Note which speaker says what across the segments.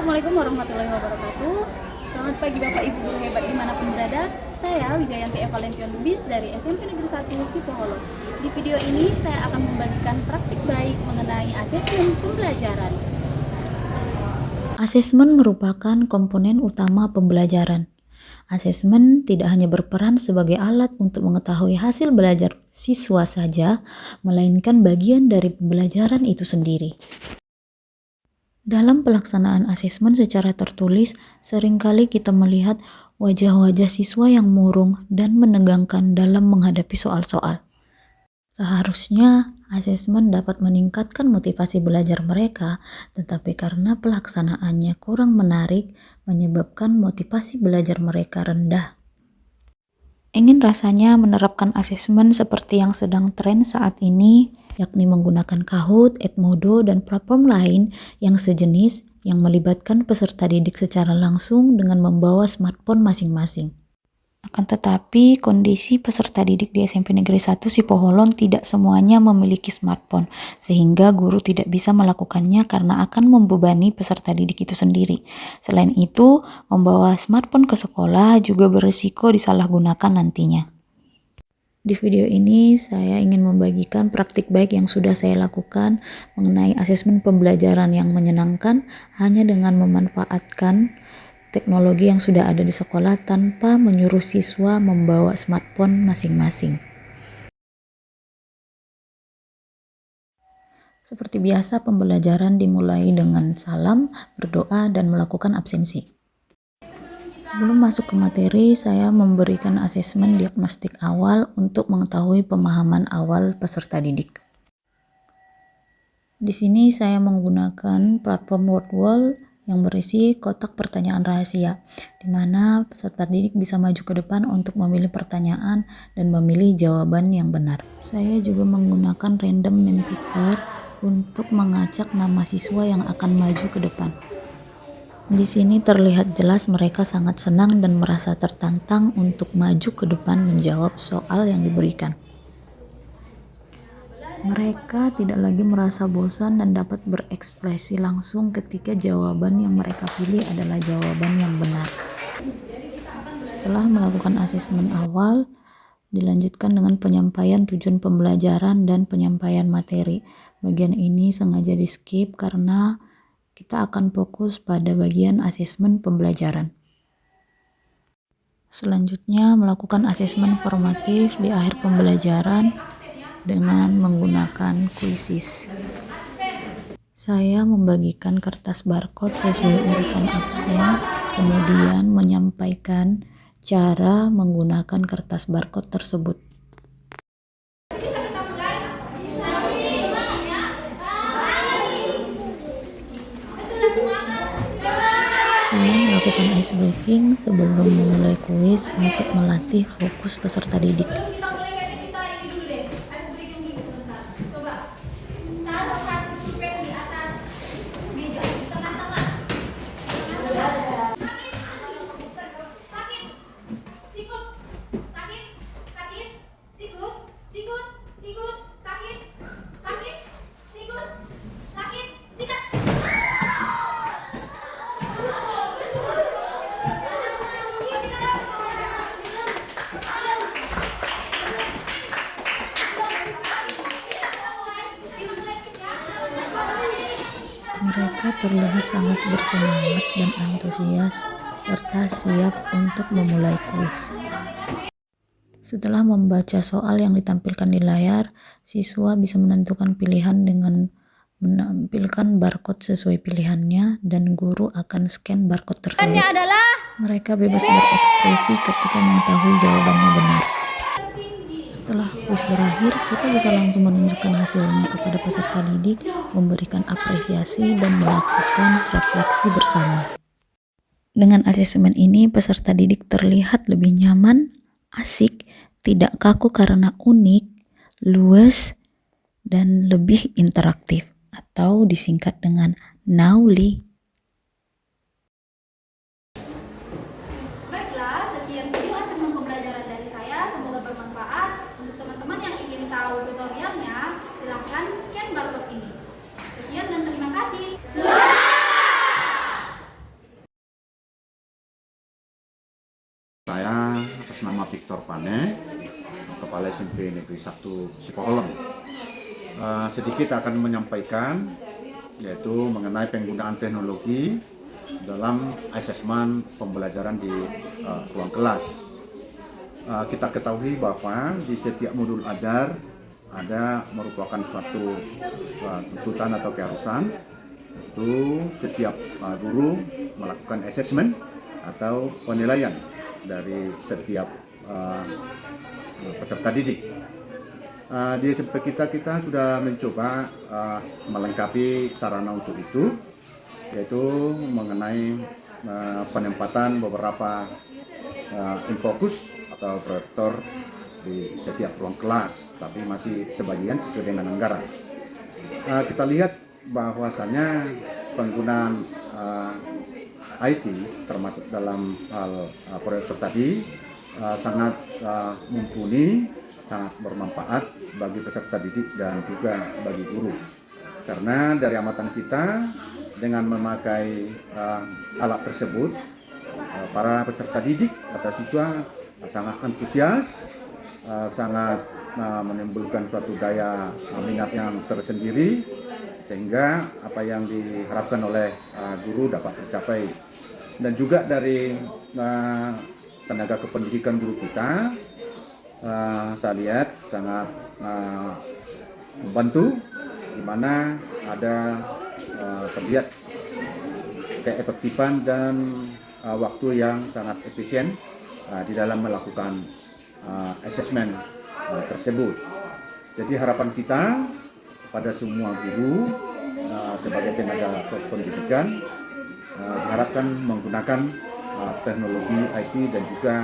Speaker 1: Assalamualaikum warahmatullahi wabarakatuh. Selamat pagi Bapak Ibu guru hebat dimanapun berada. Saya Wijayanti Evalention Lubis dari SMP Negeri 1 Sipoholo. Di video ini saya akan membagikan praktik baik mengenai asesmen pembelajaran.
Speaker 2: Asesmen merupakan komponen utama pembelajaran. Asesmen tidak hanya berperan sebagai alat untuk mengetahui hasil belajar siswa saja, melainkan bagian dari pembelajaran itu sendiri. Dalam pelaksanaan asesmen secara tertulis, seringkali kita melihat wajah-wajah siswa yang murung dan menegangkan dalam menghadapi soal-soal. Seharusnya asesmen dapat meningkatkan motivasi belajar mereka, tetapi karena pelaksanaannya kurang menarik, menyebabkan motivasi belajar mereka rendah. Ingin rasanya menerapkan asesmen seperti yang sedang tren saat ini, yakni menggunakan Kahoot, Edmodo, dan platform lain yang sejenis yang melibatkan peserta didik secara langsung dengan membawa smartphone masing-masing. Akan tetapi, kondisi peserta didik di SMP Negeri 1 Sipoholon tidak semuanya memiliki smartphone, sehingga guru tidak bisa melakukannya karena akan membebani peserta didik itu sendiri. Selain itu, membawa smartphone ke sekolah juga berisiko disalahgunakan nantinya. Di video ini, saya ingin membagikan praktik baik yang sudah saya lakukan mengenai asesmen pembelajaran yang menyenangkan hanya dengan memanfaatkan teknologi yang sudah ada di sekolah tanpa menyuruh siswa membawa smartphone masing-masing. Seperti biasa, pembelajaran dimulai dengan salam, berdoa, dan melakukan absensi. Sebelum masuk ke materi, saya memberikan asesmen diagnostik awal untuk mengetahui pemahaman awal peserta didik. Di sini saya menggunakan platform Wordwall yang berisi kotak pertanyaan rahasia, di mana peserta didik bisa maju ke depan untuk memilih pertanyaan dan memilih jawaban yang benar. Saya juga menggunakan random name picker untuk mengacak nama siswa yang akan maju ke depan. Di sini terlihat jelas mereka sangat senang dan merasa tertantang untuk maju ke depan menjawab soal yang diberikan. Mereka tidak lagi merasa bosan dan dapat berekspresi langsung ketika jawaban yang mereka pilih adalah jawaban yang benar. Setelah melakukan asesmen awal, dilanjutkan dengan penyampaian tujuan pembelajaran dan penyampaian materi. Bagian ini sengaja di-skip karena kita akan fokus pada bagian asesmen pembelajaran. Selanjutnya, melakukan asesmen formatif di akhir pembelajaran dengan menggunakan quizzes. Saya membagikan kertas barcode sesuai urutan absen, kemudian menyampaikan cara menggunakan kertas barcode tersebut. Saya melakukan ice breaking sebelum memulai kuis untuk melatih fokus peserta didik. Mereka terlihat sangat bersemangat dan antusias, serta siap untuk memulai kuis. Setelah membaca soal yang ditampilkan di layar, siswa bisa menentukan pilihan dengan menampilkan barcode sesuai pilihannya, dan guru akan scan barcode tersebut. Mereka bebas berekspresi ketika mengetahui jawabannya benar. Setelah kuis berakhir, kita bisa langsung menunjukkan hasilnya kepada peserta didik, memberikan apresiasi, dan melakukan refleksi bersama. Dengan asesmen ini, peserta didik terlihat lebih nyaman, asik, tidak kaku karena unik, luas, dan lebih interaktif, atau disingkat dengan Nauli.
Speaker 1: Baiklah, sekian video asesmen pembelajaran dari saya. Semoga bermanfaat. Untuk teman-teman yang ingin tahu tutorialnya, silahkan scan barcode ini. Sekian dan terima kasih.
Speaker 3: Victor Pane, Kepala SMP Negeri 1 Sipoholong. Sedikit akan menyampaikan yaitu mengenai penggunaan teknologi dalam asesmen pembelajaran di ruang kelas. Kita ketahui bahwa di setiap modul ajar ada merupakan suatu tuntutan atau keharusan itu setiap guru melakukan asesmen atau penilaian dari setiap peserta didik. Di SMP kita sudah mencoba melengkapi sarana untuk itu, yaitu mengenai penempatan beberapa infokus atau proyektor di setiap ruang kelas, tapi masih sebagian sesuai dengan anggaran. Kita lihat bahwasanya penggunaan IT termasuk dalam hal proyektor tadi sangat mumpuni, sangat bermanfaat bagi peserta didik dan juga bagi guru. Karena dari amatan kita dengan memakai alat tersebut, para peserta didik atau siswa sangat antusias, sangat menimbulkan suatu daya minat yang tersendiri, sehingga apa yang diharapkan oleh guru dapat tercapai. Dan juga dari tenaga kependidikan guru kita, saya lihat sangat membantu, di mana ada terlihat keefektifan dan waktu yang sangat efisien di dalam melakukan asesmen tersebut. Jadi harapan kita pada semua guru sebagai tenaga pendidikan diharapkan menggunakan teknologi IT dan juga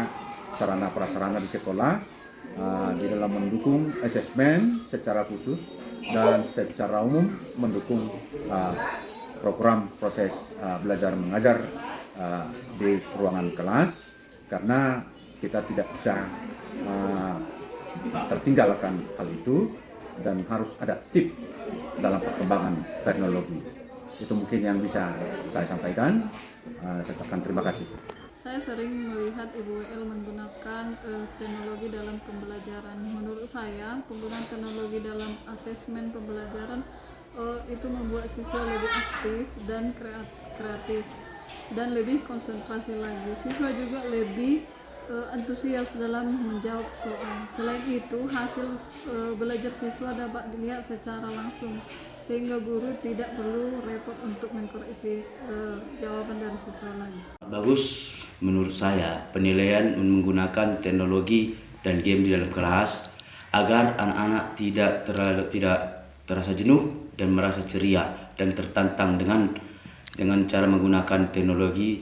Speaker 3: sarana prasarana di sekolah di dalam mendukung asesmen secara khusus dan secara umum mendukung program proses belajar mengajar di ruangan kelas, karena kita tidak bisa tertinggalkan hal itu dan harus adaptif dalam perkembangan teknologi. Itu mungkin yang bisa saya sampaikan. Saya ucapkan terima kasih.
Speaker 4: Saya sering melihat Ibu WL menggunakan teknologi dalam pembelajaran. Menurut saya, penggunaan teknologi dalam asesmen pembelajaran itu membuat siswa lebih aktif dan kreatif dan lebih konsentrasi lagi. Siswa juga lebih antusias dalam menjawab soal. Selain itu, hasil belajar siswa dapat dilihat secara langsung, sehingga guru tidak perlu repot untuk mengkoreksi jawaban dari siswa lagi.
Speaker 5: Bagus menurut saya penilaian menggunakan teknologi dan game di dalam kelas agar anak-anak tidak terasa jenuh dan merasa ceria dan tertantang dengan cara menggunakan teknologi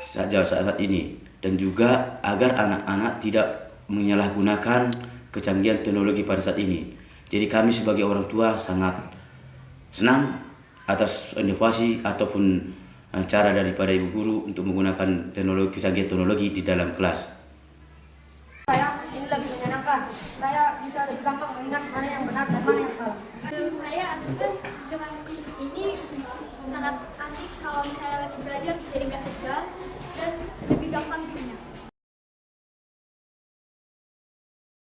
Speaker 5: saat ini, dan juga agar anak-anak tidak menyalahgunakan kecanggihan teknologi pada saat ini. Jadi kami sebagai orang tua sangat senang atas inovasi ataupun cara daripada ibu guru untuk menggunakan kecanggihan teknologi di dalam kelas.
Speaker 6: Saya ini lebih menyenangkan. Saya bisa lebih gampang mengingat mana yang benar dan mana yang salah.
Speaker 7: Menurut saya asesmen dengan ini sangat asik kalau misalnya lagi belajar.